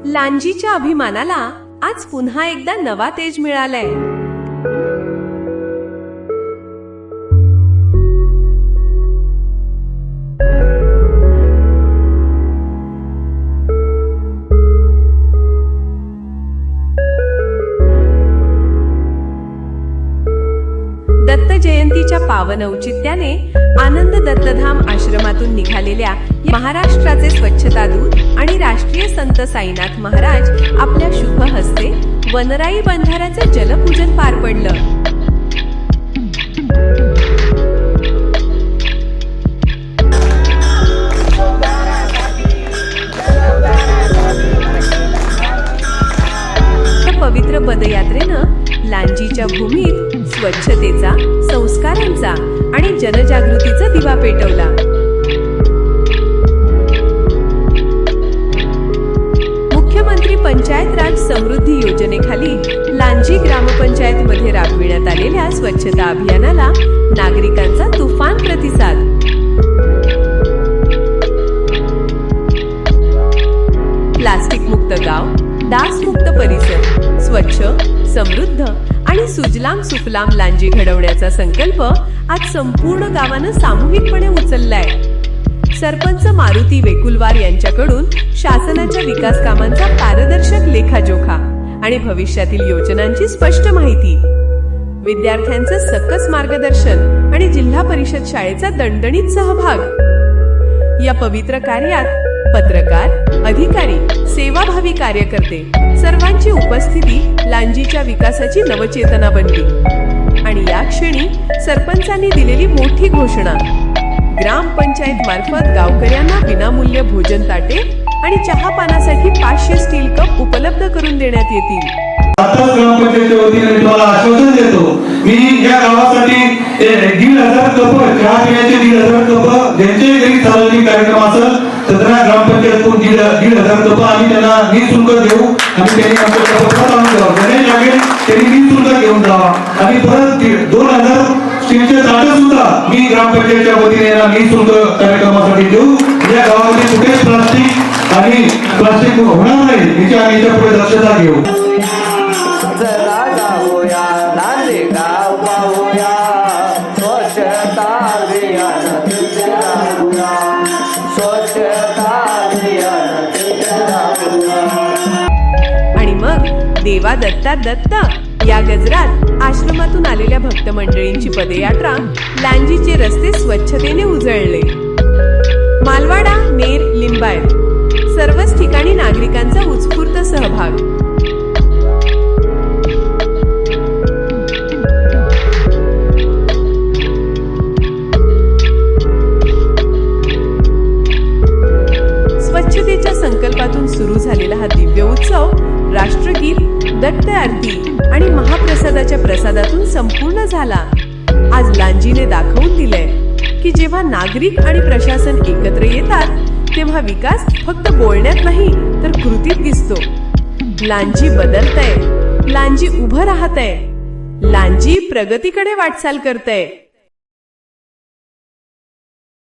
लांजीच्या अभिमानाला आज पुन्हा एकदा नवा तेज मिळालाय। दत्त जयंतीच्या पावन औचित्याने आनंद दत्तधाम आश्रमातून निघालेल्या महाराष्ट्राचे स्वच्छता दूत आणि राष्ट्रीय संत साईनाथ महाराज आपल्या शुभ हस्ते वनराई बंधाऱ्याचे जलपूजन पार पडलं। या पवित्र पदयात्रेनं लांजीच्या भूमीत स्वच्छतेचा, संस्कारांचा आणि जनजागृतीचा दिवा पेटवला। मुख्यमंत्री पंचायत राज समृद्धी योजनेखाली लांजी ग्रामपंचायत मध्ये राबविण्यात आलेल्या स्वच्छता अभियानाला नागरिकांचा तुफान प्रतिसाद। प्लास्टिक मुक्त गाव, डास मुक्त परिसर, स्वच्छ, समृद्ध आणि सुजलाम सुफलाम लांजी घडवण्याचा संकल्प आज संपूर्ण गावानं सामूहिकपणे उचललाय। सरपंच मारुती वेकुलवार यांच्याकडून शासनाच्या विकास कामांचा पारदर्शक लेखाजोखा आणि भविष्यातील योजनांची स्पष्ट माहिती, विद्यार्थ्यांचं सकस मार्गदर्शन आणि जिल्हा परिषद शाळेचा दणदणीत सहभाग। या पवित्र कार्यात पत्रकार, अधिकारी, सेवाभावी कार्यकर्ते सर्वांची उपस्थिती लांजीच्या विकासाची नवचेतना बनली। आणि या क्षणी सरपंचांनी दिलेली मोठी घोषणा, ग्रामपंचायत मार्फत गावकऱ्यांना विनामूल्य भोजन ताटे आणि चहा पानासाठी 500 स्टील कप उपलब्ध करून देण्यात येतील। आता ग्रामपंचायतीच्या वतीने तुम्हाला आश्वासन देतो, मी या गावासाठी 1,500 कप चहा पिण्याचे 1,500 कप ज्यांचे घरी सार्वजनिक कार्यक्रम असेल तर ग्रामपंचायतकडून 1,500 कप आम्ही त्यांना निःशुल्क देऊ आणि त्यांनी आमच्या कपात आणून द्यावं, ज्यांनी लागेल त्यांनी निःशुल्क घेऊन जावा। आणि परत 2,000 स्टीलचे ताटे सुद्धा मी ग्रामपंचायतीच्या वतीने निःशुल्क कार्यक्रमासाठी देऊ। या गावामध्ये कुठेच प्लास्टिक होणार नाही याची आम्ही पुढे दक्षता घेऊ। चला जाऊया लांजी गाव पाहूया, स्वच्छता अभियान राबूया, स्वच्छता अभियान राबूया। आणि मग देवा दत्ता दत्त या गजरात आश्रमातून आलेल्या भक्त मंडळींची पदयात्रा लांजीचे रस्ते स्वच्छतेने उजळले। मालवाडा, नेर, लिंबायत सर्वच ठिकाणी नागरिकांचा उत्स्फूर्त सहभाग। स्वच्छतेच्या संकल्पातून सुरू झालेला हा दिव्य उत्सव राष्ट्रगीत, दत्त आरती आणि महाप्रसादाच्या प्रसादातून संपूर्ण झाला। आज लांजीने दाखवून दिलंय की जेव्हा नागरिक आणि प्रशासन एकत्र येतात तेव्हा विकास फक्त बोलण्यात नाही तर कृतीत दिसतो। लांजी बदलतंय, लांजी उभं राहतंय, लांजी प्रगतीकडे वाटचाल करतंय।